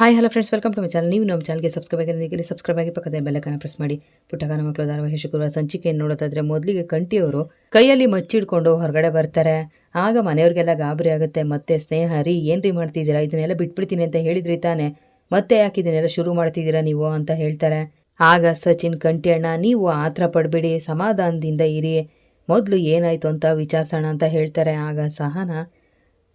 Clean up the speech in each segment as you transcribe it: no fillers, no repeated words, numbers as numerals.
Hi hello friends, welcome to my channel. ನೀವು ನಮ್ಮ ಚಾನಲ್ಗೆ ಸಬ್ಸ್ಕ್ರೈಬ್ ಆಗಿದ್ರೆ ಸಬ್ಸ್ಕ್ರೈಬ್ ಆಗಿ ಪಕ್ಕದ ಬೆಲ್ಲೈಕನ್ನ ಪ್ರೆಸ್ ಮಾಡಿ. ಪುಟ್ಟಗಾನ ಮಕ್ಕಳು ಧಾರಾವಾಹಿ ಶುಕ್ರವಾರ ಸಂಚಿಕೆಯನ್ನು ನೋಡೋದಾದ್ರೆ ಮೊದಲಿಗೆ ಕಂಠಿಯವರು ಕೈಯಲ್ಲಿ ಮಚ್ಚಿಡ್ಕೊಂಡು ಹೊರಗಡೆ ಬರ್ತಾರೆ. ಆಗ ಮನೆಯವ್ರಿಗೆಲ್ಲ ಗಾಬರಿ ಆಗುತ್ತೆ. ಮತ್ತೆ ಸ್ನೇಹ, ರೀ ಏನ್ರಿ ಮಾಡ್ತಿದ್ದೀರಾ, ಇದನ್ನೆಲ್ಲ ಬಿಟ್ಬಿಡ್ತೀನಿ ಅಂತ ಹೇಳಿದ್ರಿ ತಾನೆ, ಮತ್ತೆ ಯಾಕೆ ಇದನ್ನೆಲ್ಲ ಶುರು ಮಾಡ್ತಿದ್ದೀರಾ ನೀವು ಅಂತ ಹೇಳ್ತಾರೆ. ಆಗ ಸಚಿನ್, ಕಂಠಿ ಅಣ್ಣ ನೀವು ಆತರ ಪಡ್ಬೇಡಿ, ಸಮಾಧಾನದಿಂದ ಇರಿ, ಮೊದಲು ಏನಾಯ್ತು ಅಂತ ವಿಚಾರಿಸೋಣ ಅಂತ ಹೇಳ್ತಾರೆ. ಆಗ ಸಹನಾ,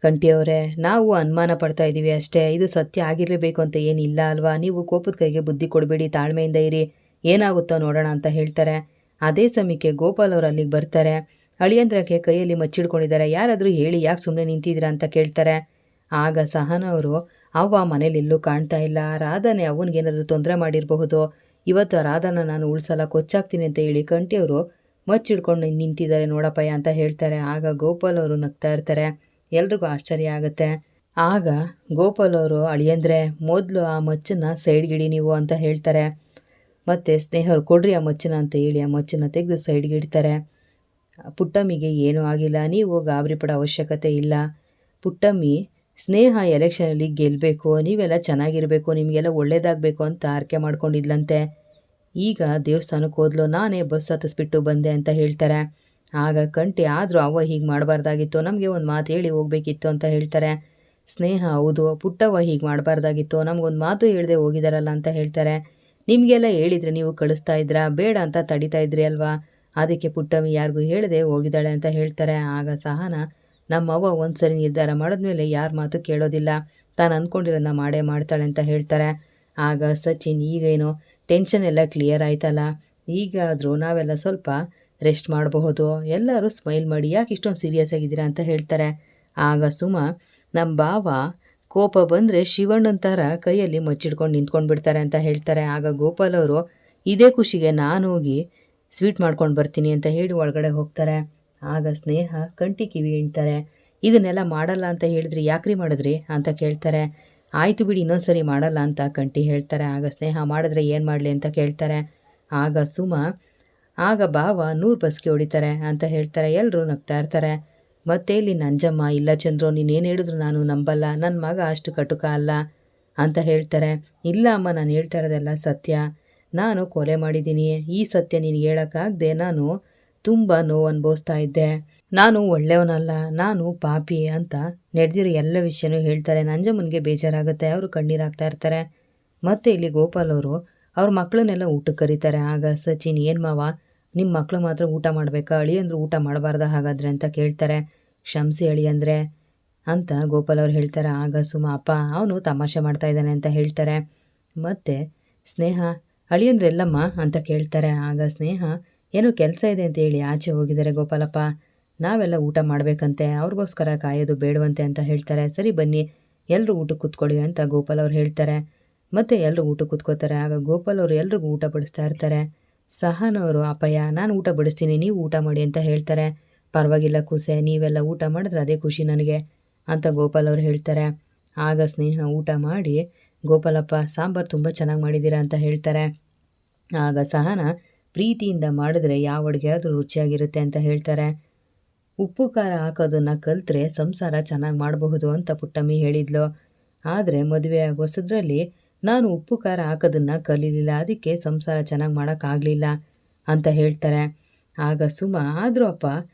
ಕಂಠಿಯವರೇ, ನಾವು ಅನುಮಾನ ಪಡ್ತಾ ಇದ್ದೀವಿ ಅಷ್ಟೇ, ಇದು ಸತ್ಯ ಆಗಿರಲೇಬೇಕು ಅಂತ ಏನಿಲ್ಲ ಅಲ್ವಾ, ನೀವು ಕೋಪದ ಕೈಗೆ ಬುದ್ಧಿ ಕೊಡಬೇಡಿ, ತಾಳ್ಮೆಯಿಂದ ಇರಿ, ಏನಾಗುತ್ತೋ ನೋಡೋಣ ಅಂತ ಹೇಳ್ತಾರೆ. ಅದೇ ಸಮಯಕ್ಕೆ ಗೋಪಾಲ್ ಅವರು ಅಲ್ಲಿಗೆ ಬರ್ತಾರೆ. ಅಳಿಯಂದ್ರಕ್ಕೆ ಕೈಯಲ್ಲಿ ಮಚ್ಚಿಡ್ಕೊಂಡಿದ್ದಾರೆ. ಯಾರಾದರೂ ಹೇಳಿ, ಯಾಕೆ ಸುಮ್ಮನೆ ನಿಂತಿದ್ದೀರಾ ಅಂತ ಕೇಳ್ತಾರೆ. ಆಗ ಸಹನಾ ಅವರು, ಅವ್ವ ಮನೇಲಿ ಎಲ್ಲೂ ಕಾಣ್ತಾ ಇಲ್ಲ, ರಾಧಾನೆ ಅವನಿಗೇನಾದರೂ ತೊಂದರೆ ಮಾಡಿರಬಹುದು, ಇವತ್ತು ರಾಧಾನ ನಾನು ಉಳಿಸಲ್ಲ, ಕೊಚ್ಚಾಗ್ತೀನಿ ಅಂತ ಹೇಳಿ ಕಂಠಿಯವರು ಮಚ್ಚಿಡ್ಕೊಂಡು ನಿಂತಿದ್ದಾರೆ ನೋಡಪ್ಪಯ್ಯ ಅಂತ ಹೇಳ್ತಾರೆ. ಆಗ ಗೋಪಾಲ್ ಅವರು ನಗ್ತಾ ಇರ್ತಾರೆ. ಎಲ್ರಿಗೂ ಆಶ್ಚರ್ಯ ಆಗುತ್ತೆ. ಆಗ ಗೋಪಾಲ್ ಅವರು, ಅಳಿಯಂದ್ರೆ ಮೊದಲು ಆ ಮಚ್ಚನ್ನು ಸೈಡ್ಗಿಡಿ ನೀವು ಅಂತ ಹೇಳ್ತಾರೆ. ಮತ್ತು ಸ್ನೇಹರು, ಕೊಡ್ರಿ ಆ ಮಚ್ಚನ ಅಂತ ಹೇಳಿ ಆ ಮಚ್ಚನ್ನು ತೆಗೆದು ಸೈಡ್ಗೆ ಇಡ್ತಾರೆ. ಪುಟ್ಟಮ್ಮಿಗೆ ಏನೂ ಆಗಿಲ್ಲ, ನೀವು ಗಾಬರಿ ಪಡೋ ಅವಶ್ಯಕತೆ ಇಲ್ಲ. ಪುಟ್ಟಮ್ಮಿ, ಸ್ನೇಹ ಎಲೆಕ್ಷನಲ್ಲಿ ಗೆಲ್ಲಬೇಕು, ನೀವೆಲ್ಲ ಚೆನ್ನಾಗಿರಬೇಕು, ನಿಮಗೆಲ್ಲ ಒಳ್ಳೇದಾಗಬೇಕು ಅಂತ ಆರ್ಕೆ ಮಾಡ್ಕೊಂಡಿದ್ಲಂತೆ. ಈಗ ದೇವಸ್ಥಾನಕ್ಕೆ ಹೋದ್ಲು, ನಾನೇ ಬಸ್ ಹತ್ತಿಸ್ಬಿಟ್ಟು ಬಂದೆ ಅಂತ ಹೇಳ್ತಾರೆ. ಆಗ ಕಂಠಿ, ಆದರೂ ಅವ್ವ ಹೀಗೆ ಮಾಡಬಾರ್ದಾಗಿತ್ತು, ನಮಗೆ ಒಂದು ಮಾತು ಹೇಳಿ ಹೋಗಬೇಕಿತ್ತು ಅಂತ ಹೇಳ್ತಾರೆ. ಸ್ನೇಹ, ಹೌದು ಪುಟ್ಟವ್ವ ಹೀಗೆ ಮಾಡಬಾರ್ದಾಗಿತ್ತು, ನಮಗೊಂದು ಮಾತು ಹೇಳದೆ ಹೋಗಿದಾರಲ್ಲ ಅಂತ ಹೇಳ್ತಾರೆ. ನಿಮಗೆಲ್ಲ ಹೇಳಿದರೆ ನೀವು ಕಳಿಸ್ತಾ ಇದ್ರಾ, ಬೇಡ ಅಂತ ತಡಿತಾ ಇದ್ರಿ ಅಲ್ವಾ, ಅದಕ್ಕೆ ಪುಟ್ಟಮ್ಮಿ ಯಾರಿಗೂ ಹೇಳದೆ ಹೋಗಿದ್ದಾಳೆ ಅಂತ ಹೇಳ್ತಾರೆ. ಆಗ ಸಹನಾ, ನಮ್ಮವ್ವ ಒಂದ್ಸರಿ ನಿರ್ಧಾರ ಮಾಡಿದ್ಮೇಲೆ ಯಾರ ಮಾತು ಕೇಳೋದಿಲ್ಲ, ತಾನು ಅಂದ್ಕೊಂಡಿರೋದನ್ನ ಮಾಡೇ ಮಾಡ್ತಾಳೆ ಅಂತ ಹೇಳ್ತಾರೆ. ಆಗ ಸಚಿನ್, ಈಗೇನೋ ಟೆನ್ಷನ್ ಎಲ್ಲ ಕ್ಲಿಯರ್ ಆಯ್ತಲ್ಲ, ಈಗಾದರೂ ನಾವೆಲ್ಲ ಸ್ವಲ್ಪ ರೆಸ್ಟ್ ಮಾಡಬಹುದು, ಎಲ್ಲರೂ ಸ್ಮೈಲ್ ಮಾಡಿ, ಯಾಕೆ ಇಷ್ಟೊಂದು ಸೀರಿಯಸ್ ಆಗಿದ್ದೀರಾ ಅಂತ ಹೇಳ್ತಾರೆ. ಆಗ ಸುಮಾ, ನಮ್ಮ ಬಾವ ಕೋಪ ಬಂದರೆ ಶಿವಣ್ಣನ ಥರ ಕೈಯಲ್ಲಿ ಮಚ್ಚಿಡ್ಕೊಂಡು ನಿಂತ್ಕೊಂಡು ಬಿಡ್ತಾರೆ ಅಂತ ಹೇಳ್ತಾರೆ. ಆಗ ಗೋಪಾಲ್ ಅವರು, ಇದೇ ಖುಷಿಗೆ ನಾನು ಹೋಗಿ ಸ್ವೀಟ್ ಮಾಡ್ಕೊಂಡು ಬರ್ತೀನಿ ಅಂತ ಹೇಳಿ ಒಳಗಡೆ ಹೋಗ್ತಾರೆ. ಆಗ ಸ್ನೇಹ ಕಂಠಿ ಕಿವಿ ಹಿಂಡ್ತಾರೆ. ಇದನ್ನೆಲ್ಲ ಮಾಡಲ್ಲ ಅಂತ ಹೇಳಿದ್ರಿ, ಯಾಕ್ರಿ ಮಾಡಿದ್ರಿ ಅಂತ ಕೇಳ್ತಾರೆ. ಆಯಿತು ಬಿಡಿ, ಇನ್ನೊಂದ್ಸರಿ ಮಾಡಲ್ಲ ಅಂತ ಕಂಠಿ ಹೇಳ್ತಾರೆ. ಆಗ ಸ್ನೇಹ, ಮಾಡಿದ್ರೆ ಏನು ಮಾಡಲಿ ಅಂತ ಕೇಳ್ತಾರೆ. ಆಗ ಸುಮಾ, ಆಗ ಬಾವ 100 ಬಸ್ಗೆ ಹೊಡಿತಾರೆ ಅಂತ ಹೇಳ್ತಾರೆ. ಎಲ್ಲರೂ ನಗ್ತಾ ಇರ್ತಾರೆ. ಮತ್ತೆ ಇಲ್ಲಿ ನಂಜಮ್ಮ, ಇಲ್ಲ ಚಂದ್ರು, ನೀನೇನು ಹೇಳಿದ್ರು ನಾನು ನಂಬಲ್ಲ, ನನ್ನ ಮಗ ಅಷ್ಟು ಕಟುಕ ಅಲ್ಲ ಅಂತ ಹೇಳ್ತಾರೆ. ಇಲ್ಲ ಅಮ್ಮ, ನಾನು ಹೇಳ್ತಾ ಇರೋದೆಲ್ಲ ಸತ್ಯ, ನಾನು ಕೊಲೆ ಮಾಡಿದ್ದೀನಿ, ಈ ಸತ್ಯ ನಿನಗೆ ಹೇಳೋಕ್ಕಾಗದೆ ನಾನು ತುಂಬ ನೋವು ಅನುಭವಿಸ್ತಾ ಇದ್ದೆ, ನಾನು ಒಳ್ಳೆಯವನಲ್ಲ, ನಾನು ಪಾಪಿ ಅಂತ ನಡೆದಿರೋ ಎಲ್ಲ ವಿಷಯನೂ ಹೇಳ್ತಾರೆ. ನಂಜಮ್ಮನಿಗೆ ಬೇಜಾರಾಗುತ್ತೆ, ಅವರು ಕಣ್ಣೀರಾಗ್ತಾ ಇರ್ತಾರೆ. ಮತ್ತು ಇಲ್ಲಿ ಗೋಪಾಲ್ ಅವರು ಅವ್ರ ಮಕ್ಕಳನ್ನೆಲ್ಲ ಊಟಕ್ಕೆ ಕರೀತಾರೆ. ಆಗ ಸಚಿನ್, ಏನು ಮಾವ, ನಿಮ್ಮ ಮಕ್ಕಳು ಮಾತ್ರ ಊಟ ಮಾಡಬೇಕಾ, ಅಳಿಯಂದ್ರು ಊಟ ಮಾಡಬಾರ್ದ ಹಾಗಾದರೆ ಅಂತ ಕೇಳ್ತಾರೆ. ಕ್ಷಮಿಸಿ ಅಳಿಯಂದ್ರೆ ಅಂತ ಗೋಪಾಲ್ ಅವ್ರು ಹೇಳ್ತಾರೆ. ಆಗ ಸುಮಾ, ಅಪ್ಪ ಅವನು ತಮಾಷೆ ಮಾಡ್ತಾ ಇದ್ದಾನೆ ಅಂತ ಹೇಳ್ತಾರೆ. ಮತ್ತು ಸ್ನೇಹ, ಅಳಿಯಂದ್ರೆ ಎಲ್ಲಮ್ಮ ಅಂತ ಕೇಳ್ತಾರೆ. ಆಗ ಸ್ನೇಹ, ಏನೋ ಕೆಲಸ ಇದೆ ಅಂತ ಹೇಳಿ ಆಚೆ ಹೋಗಿದ್ದಾರೆ ಗೋಪಾಲಪ್ಪ, ನಾವೆಲ್ಲ ಊಟ ಮಾಡಬೇಕಂತೆ, ಅವ್ರಿಗೋಸ್ಕರ ಕಾಯೋದು ಬೇಡವಂತೆ ಅಂತ ಹೇಳ್ತಾರೆ. ಸರಿ ಬನ್ನಿ, ಎಲ್ಲರೂ ಊಟಕ್ಕೆ ಕೂತ್ಕೊಳ್ಳಿ ಅಂತ ಗೋಪಾಲ್ ಅವ್ರು ಹೇಳ್ತಾರೆ. ಮತ್ತು ಎಲ್ಲರೂ ಊಟಕ್ಕೆ ಕೂತ್ಕೋತಾರೆ. ಆಗ ಗೋಪಾಲ್ ಅವರು ಎಲ್ರಿಗೂ ಊಟ ಬಡಿಸ್ತಾ ಇರ್ತಾರೆ. ಸಹನವರು, ಅಪ್ಪಯ್ಯ ನಾನು ಊಟ ಬಡಿಸ್ತೀನಿ, ನೀವು ಊಟ ಮಾಡಿ ಅಂತ ಹೇಳ್ತಾರೆ. ಪರವಾಗಿಲ್ಲ ಕೂಸೆ, ನೀವೆಲ್ಲ ಊಟ ಮಾಡಿದ್ರೆ ಅದೇ ಖುಷಿ ನನಗೆ ಅಂತ ಗೋಪಾಲ್ ಅವರು ಹೇಳ್ತಾರೆ. ಆಗ ಸ್ನೇಹ ಊಟ ಮಾಡಿ, ಗೋಪಾಲಪ್ಪ ಸಾಂಬಾರು ತುಂಬ ಚೆನ್ನಾಗಿ ಮಾಡಿದ್ದೀರಾ ಅಂತ ಹೇಳ್ತಾರೆ. ಆಗ ಸಹನ, ಪ್ರೀತಿಯಿಂದ ಮಾಡಿದ್ರೆ ಯಾವ ಅಡುಗೆ ಆದರೂ ರುಚಿಯಾಗಿರುತ್ತೆ ಅಂತ ಹೇಳ್ತಾರೆ. ಉಪ್ಪು ಖಾರ ಹಾಕೋದನ್ನು ಕಲಿತ್ರೆ ಸಂಸಾರ ಚೆನ್ನಾಗಿ ಮಾಡಬಹುದು ಅಂತ ಪುಟ್ಟಮ್ಮಿ ಹೇಳಿದ್ಲು, ಆದರೆ ಮದುವೆ ಆಗೋ ಹೊಸದ್ರಲ್ಲಿ ನಾನು ಉಪ್ಪು ಖಾರ ಹಾಕೋದನ್ನು ಕಲೀಲಿಲ್ಲ, ಅದಕ್ಕೆ ಸಂಸಾರ ಚೆನ್ನಾಗಿ ಮಾಡೋಕ್ಕಾಗಲಿಲ್ಲ ಅಂತ ಹೇಳ್ತಾರೆ. ಆಗ ಸುಮಾ, ಆದರೂ ಅಪ್ಪ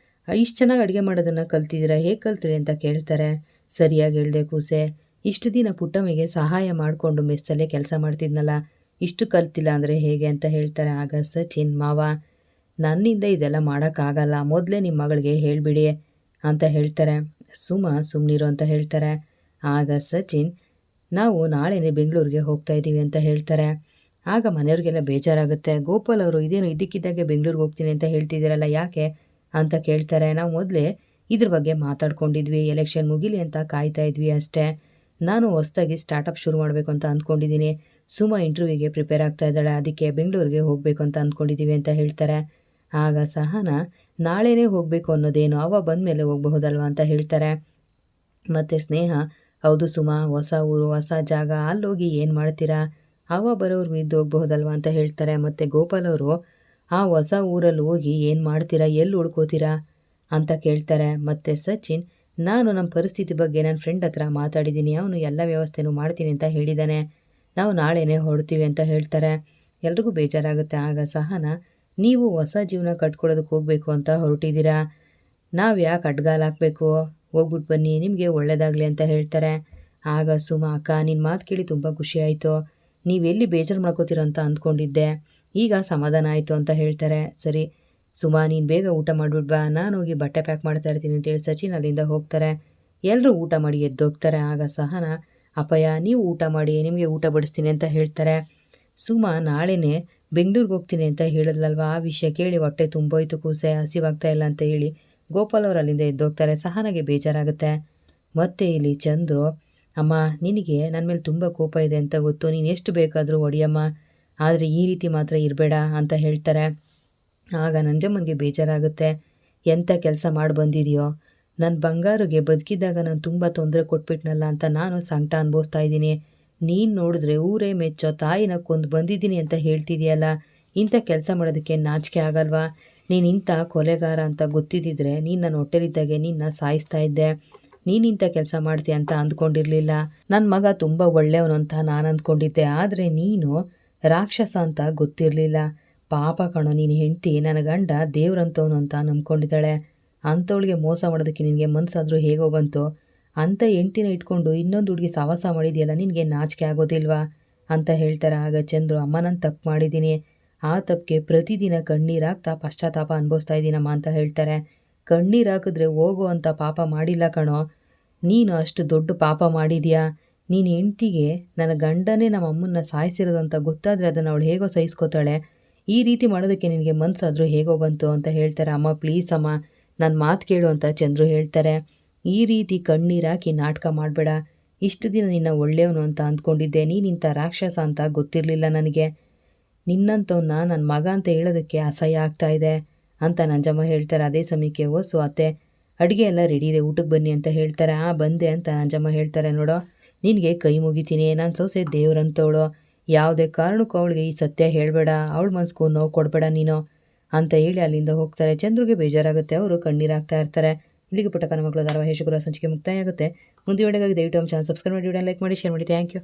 ಇಷ್ಟು ಚೆನ್ನಾಗಿ ಅಡುಗೆ ಮಾಡೋದನ್ನು ಕಲ್ತಿದ್ದೀರಾ, ಹೇಗೆ ಕಲ್ತ್ರಿ ಅಂತ ಕೇಳ್ತಾರೆ. ಸರಿಯಾಗಿ ಹೇಳ್ದೆ ಕೂಸೆ, ಇಷ್ಟು ದಿನ ಪುಟ್ಟಮ್ಮಿಗೆ ಸಹಾಯ ಮಾಡಿಕೊಂಡು ಮೆಸ್ಸಲ್ಲೇ ಕೆಲಸ ಮಾಡ್ತಿದ್ನಲ್ಲ, ಇಷ್ಟು ಕಲ್ತಿಲ್ಲ ಅಂದರೆ ಹೇಗೆ ಅಂತ ಹೇಳ್ತಾರೆ. ಆಗ ಸಚಿನ್, ಮಾವ ನನ್ನಿಂದ ಇದೆಲ್ಲ ಮಾಡೋಕ್ಕಾಗಲ್ಲ, ಮೊದಲೇ ನಿಮ್ಮ ಮಗಳಿಗೆ ಹೇಳಿಬಿಡಿ ಅಂತ ಹೇಳ್ತಾರೆ. ಸುಮಾ, ಸುಮ್ಮನಿರು ಅಂತ ಹೇಳ್ತಾರೆ. ಆಗ ಸಚಿನ್, ನಾವು ನಾಳೆನೇ ಬೆಂಗಳೂರಿಗೆ ಹೋಗ್ತಾ ಇದ್ದೀವಿ ಅಂತ ಹೇಳ್ತಾರೆ. ಆಗ ಮನೆಯವ್ರಿಗೆಲ್ಲ ಬೇಜಾರಾಗುತ್ತೆ. ಗೋಪಾಲ್ ಅವರು, ಇದೇನು ಇದ್ದಕ್ಕಿದ್ದಾಗೆ ಬೆಂಗಳೂರಿಗೆ ಹೋಗ್ತೀನಿ ಅಂತ ಹೇಳ್ತಿದ್ದೀರಲ್ಲ, ಯಾಕೆ ಅಂತ ಕೇಳ್ತಾರೆ. ನಾವು ಮೊದಲೇ ಇದ್ರ ಬಗ್ಗೆ ಮಾತಾಡ್ಕೊಂಡಿದ್ವಿ, ಎಲೆಕ್ಷನ್ ಮುಗಿಲಿ ಅಂತ ಕಾಯ್ತಾ ಇದ್ವಿ ಅಷ್ಟೇ, ನಾನು ಹೊಸದಾಗಿ ಸ್ಟಾರ್ಟಪ್ ಶುರು ಮಾಡಬೇಕು ಅಂತ ಅಂದ್ಕೊಂಡಿದ್ದೀನಿ, ಸುಮಾ ಇಂಟರ್ವ್ಯೂಗೆ ಪ್ರಿಪೇರ್ ಆಗ್ತಾ ಇದ್ದಾಳೆ, ಅದಕ್ಕೆ ಬೆಂಗಳೂರಿಗೆ ಹೋಗಬೇಕು ಅಂತ ಅಂದ್ಕೊಂಡಿದ್ದೀವಿ ಅಂತ ಹೇಳ್ತಾರೆ. ಆಗ ಸಹನ, ನಾಳೆನೇ ಹೋಗಬೇಕು ಅನ್ನೋದೇನು, ಅವ ಬಂದ ಮೇಲೆ ಹೋಗಬಹುದಲ್ವ ಅಂತ ಹೇಳ್ತಾರೆ. ಮತ್ತು ಸ್ನೇಹ, ಹೌದು ಸುಮಾ, ಹೊಸ ಊರು ಹೊಸ ಜಾಗ, ಅಲ್ಲೋಗಿ ಏನು ಮಾಡ್ತೀರಾ, ಅವ ಬರೋವ್ರಿಗೂ ಇದ್ದು ಹೋಗಬಹುದಲ್ವ ಅಂತ ಹೇಳ್ತಾರೆ. ಮತ್ತು ಗೋಪಾಲ್ ಅವರು, ಆ ಹೊಸ ಊರಲ್ಲಿ ಹೋಗಿ ಏನು ಮಾಡ್ತೀರಾ, ಎಲ್ಲಿ ಉಳ್ಕೋತೀರಾ ಅಂತ ಕೇಳ್ತಾರೆ. ಮತ್ತು ಸಚಿನ್, ನಾನು ನಮ್ಮ ಪರಿಸ್ಥಿತಿ ಬಗ್ಗೆ ನನ್ನ ಫ್ರೆಂಡ್ ಹತ್ರ ಮಾತಾಡಿದ್ದೀನಿ, ಅವನು ಎಲ್ಲ ವ್ಯವಸ್ಥೆನೂ ಮಾಡ್ತೀನಿ ಅಂತ ಹೇಳಿದ್ದಾನೆ, ನಾವು ನಾಳೆನೇ ಹೊರಡ್ತೀವಿ ಅಂತ ಹೇಳ್ತಾರೆ. ಎಲ್ರಿಗೂ ಬೇಜಾರಾಗುತ್ತೆ. ಆಗ ಸಹನ, ನೀವು ಹೊಸ ಜೀವನ ಕಟ್ಕೊಳ್ಳೋದಕ್ಕೆ ಹೋಗಬೇಕು ಅಂತ ಹೊರಟಿದ್ದೀರಾ, ನಾವು ಯಾಕೆ ಅಡ್ಗಾಲ ಹಾಕಬೇಕು, ಹೋಗ್ಬಿಟ್ಟು ಬನ್ನಿ, ನಿಮಗೆ ಒಳ್ಳೆಯದಾಗಲಿ ಅಂತ ಹೇಳ್ತಾರೆ. ಆಗ ಸುಮಾ, ಅಕ್ಕ ನಿನ್ನ ಮಾತು ಕೇಳಿ ತುಂಬ ಖುಷಿ ಆಯಿತು, ನೀವೆಲ್ಲಿ ಬೇಜಾರು ಮಾಡ್ಕೋತೀರೋ ಅಂತ ಅಂದ್ಕೊಂಡಿದ್ದೆ, ಈಗ ಸಮಾಧಾನ ಆಯಿತು ಅಂತ ಹೇಳ್ತಾರೆ. ಸರಿ ಸುಮಾ, ನೀನು ಬೇಗ ಊಟ ಮಾಡಿಬಿಟ್ಟು ಬಾ, ನಾನು ಹೋಗಿ ಬಟ್ಟೆ ಪ್ಯಾಕ್ ಮಾಡ್ತಾ ಇರ್ತೀನಿ ಅಂತೇಳಿ ಸಚಿನ್ ಅಲ್ಲಿಂದ ಹೋಗ್ತಾರೆ. ಎಲ್ಲರೂ ಊಟ ಮಾಡಿ ಎದ್ದೋಗ್ತಾರೆ. ಆಗ ಸಹನ, ಅಪ್ಪಯ್ಯ ನೀವು ಊಟ ಮಾಡಿ, ನಿಮಗೆ ಊಟ ಬಡಿಸ್ತೀನಿ ಅಂತ ಹೇಳ್ತಾರೆ. ಸುಮಾ ನಾಳೆನೇ ಬೆಂಗಳೂರಿಗೆ ಹೋಗ್ತೀನಿ ಅಂತ ಹೇಳಿದ್ಲಲ್ವ, ಆ ವಿಷಯ ಕೇಳಿ ಹೊಟ್ಟೆ ತುಂಬೋಯ್ತು ಕೂಸೆ, ಹಸಿವಾಗ್ತಾ ಇಲ್ಲ ಅಂತ ಹೇಳಿ ಗೋಪಾಲ್ ಅವರು ಅಲ್ಲಿಂದ ಎದ್ದೋಗ್ತಾರೆ. ಸಹನಗೆ ಬೇಜಾರಾಗುತ್ತೆ. ಮತ್ತೆ ಇಲ್ಲಿ ಚಂದ್ರು, ಅಮ್ಮ ನಿನಗೆ ನನ್ನ ಮೇಲೆ ತುಂಬ ಕೋಪ ಇದೆ ಅಂತ ಗೊತ್ತು, ನೀನು ಎಷ್ಟು ಬೇಕಾದರೂ ಹೊಡಿಯಮ್ಮ, ಆದರೆ ಈ ರೀತಿ ಮಾತ್ರ ಇರಬೇಡ ಅಂತ ಹೇಳ್ತಾರೆ. ಆಗ ನಂಜಮ್ಮನಿಗೆ ಬೇಜಾರಾಗುತ್ತೆ. ಎಂಥ ಕೆಲಸ ಮಾಡಿ ಬಂದಿದೆಯೋ, ನನ್ನ ಬಂಗಾರಿಗೆ ಬದುಕಿದ್ದಾಗ ನಾನು ತುಂಬ ತೊಂದರೆ ಕೊಟ್ಬಿಟ್ನಲ್ಲ ಅಂತ ನಾನು ಸಂಕಟ ಅನುಭವಿಸ್ತಾ ಇದ್ದೀನಿ. ನೀನು ನೋಡಿದ್ರೆ ಊರೇ ಮೆಚ್ಚೋ ತಾಯಿನ ಕೊಂದು ಬಂದಿದ್ದೀನಿ ಅಂತ ಹೇಳ್ತಿದೆಯಲ್ಲ, ಇಂಥ ಕೆಲಸ ಮಾಡೋದಕ್ಕೆ ನಾಚಿಕೆ ಆಗಲ್ವಾ? ನೀನು ಇಂಥ ಕೊಲೆಗಾರ ಅಂತ ಗೊತ್ತಿದ್ದಿದ್ರೆ ನೀನು ನನ್ನ ಹೊಟ್ಟೆಲಿದ್ದಾಗೆ ನಿನ್ನ ಸಾಯಿಸ್ತಾ ಇದ್ದೆ. ನೀನಿಂಥ ಕೆಲಸ ಮಾಡ್ತೀಯ ಅಂತ ಅಂದ್ಕೊಂಡಿರಲಿಲ್ಲ. ನನ್ನ ಮಗ ತುಂಬ ಒಳ್ಳೆಯವನು ಅಂತ ನಾನು ಅಂದ್ಕೊಂಡಿದ್ದೆ, ಆದರೆ ನೀನು ರಾಕ್ಷಸ ಅಂತ ಗೊತ್ತಿರಲಿಲ್ಲ. ಪಾಪ ಕಣೋ ನೀನು ಹೆಂಡ್ತಿ, ನನ್ನ ಗಂಡ ದೇವ್ರಂತವನು ಅಂತ ನಂಬ್ಕೊಂಡಿದ್ದಾಳೆ. ಅಂಥವಳಿಗೆ ಮೋಸ ಮಾಡೋದಕ್ಕೆ ನಿನಗೆ ಮನಸ್ಸಾದರೂ ಹೇಗೋ ಬಂತು? ಅಂಥ ಹೆಂಡ್ತಿನ ಇಟ್ಕೊಂಡು ಇನ್ನೊಂದು ಹುಡುಗಿ ಸವಾಸ ಮಾಡಿದೆಯಲ್ಲ, ನಿನಗೆ ನಾಚಿಕೆ ಆಗೋದಿಲ್ವಾ ಅಂತ ಹೇಳ್ತಾರೆ. ಆಗ ಚಂದ್ರು, ಅಮ್ಮ ನಾನು ತಪ್ಪು ಮಾಡಿದ್ದೀನಿ, ಆ ತಪ್ಪಿಗೆ ಪ್ರತಿದಿನ ಕಣ್ಣೀರಾಗ್ತಾ ಪಶ್ಚಾತ್ತಾಪ ಅನುಭವಿಸ್ತಾ ಇದ್ದೀನಮ್ಮ ಅಂತ ಹೇಳ್ತಾರೆ. ಕಣ್ಣೀರು ಹಾಕಿದ್ರೆ ಹೋಗೋ ಅಂಥ ಪಾಪ ಮಾಡಿಲ್ಲ ಕಣೋ, ನೀನು ಅಷ್ಟು ದೊಡ್ಡ ಪಾಪ ಮಾಡಿದ್ಯಾ. ನೀನು ಹೆಂಡ್ತಿಗೆ ನನ್ನ ಗಂಡನೇ ನಮ್ಮ ಅಮ್ಮನ್ನ ಸಾಯಿಸಿರೋದು ಅಂತ ಗೊತ್ತಾದರೆ ಅದನ್ನು ಅವಳು ಹೇಗೋ ಸಹಿಸ್ಕೋತಾಳೆ. ಈ ರೀತಿ ಮಾಡೋದಕ್ಕೆ ನಿನಗೆ ಮನಸ್ಸಾದರೂ ಹೇಗೋ ಬಂತು ಅಂತ ಹೇಳ್ತಾರೆ. ಅಮ್ಮ ಪ್ಲೀಸ್ ಅಮ್ಮ ನನ್ನ ಮಾತು ಕೇಳು ಅಂತ ಚಂದ್ರು ಹೇಳ್ತಾರೆ. ಈ ರೀತಿ ಕಣ್ಣೀರಾಕಿ ನಾಟಕ ಮಾಡಬೇಡ, ಇಷ್ಟು ದಿನ ನಿನ್ನ ಒಳ್ಳೆಯವನು ಅಂತ ಅಂದ್ಕೊಂಡಿದ್ದೆ, ನೀನಿಂಥ ರಾಕ್ಷಸ ಅಂತ ಗೊತ್ತಿರಲಿಲ್ಲ ನನಗೆ. ನಿನ್ನಂಥವನ್ನ ನನ್ನ ಮಗ ಅಂತ ಹೇಳೋದಕ್ಕೆ ಅಸಹ್ಯ ಆಗ್ತಾ ಇದೆ ಅಂತ ನಂಜಮ್ಮ ಹೇಳ್ತಾರೆ. ಅದೇ ಸಮಯಕ್ಕೆ ಓಸು ಅತ್ತೆ ಅಡುಗೆ ಎಲ್ಲ ರೆಡಿ ಇದೆ, ಊಟಕ್ಕೆ ಬನ್ನಿ ಅಂತ ಹೇಳ್ತಾರೆ. ಬಂದೆ ಅಂತ ನಂಜಮ್ಮ ಹೇಳ್ತಾರೆ. ನೋಡೋ ನಿನಗೆ ಕೈ ಮುಗಿತೀನಿ, ನಾನು ಸೊಸೆ ದೇವ್ರಂತವಳು, ಯಾವುದೇ ಕಾರಣಕ್ಕೂ ಅವಳಿಗೆ ಈ ಸತ್ಯ ಹೇಳಬೇಡ, ಅವಳ ಮನ್ಸಿಗೂ ನೋವು ಕೊಡಬೇಡ ನೀನು ಅಂತ ಹೇಳಿ ಅಲ್ಲಿಂದ ಹೋಗ್ತಾರೆ. ಚಂದ್ರಿಗೆ ಬೇಜಾರಾಗುತ್ತೆ, ಅವರು ಕಣ್ಣೀರಾಗ್ತಾ ಇರ್ತಾರೆ. ಇಲ್ಲಿಗೆ ಪುಟ್ಟ ಕನ್ನಡ ಮಕ್ಕಳು ಧಾರಾವಾಹಿ ಶುಕ್ರವಾರ ಸಂಚಿಕೆ ಮುಕ್ತಾಯ ಆಗುತ್ತೆ. ಮುಂದೆ ವಿಡಿಯೋಗಾಗಿ ದಯವಿಟ್ಟು ನಮ್ಮ ಚಾನಲ್ ಸಬ್ಸ್ಕ್ರೈಬ್ ಮಾಡಿ, ವಿಡಿಯೋ ಲೈಕ್ ಮಾಡಿ, ಶೇರ್ ಮಾಡಿ. Thank you.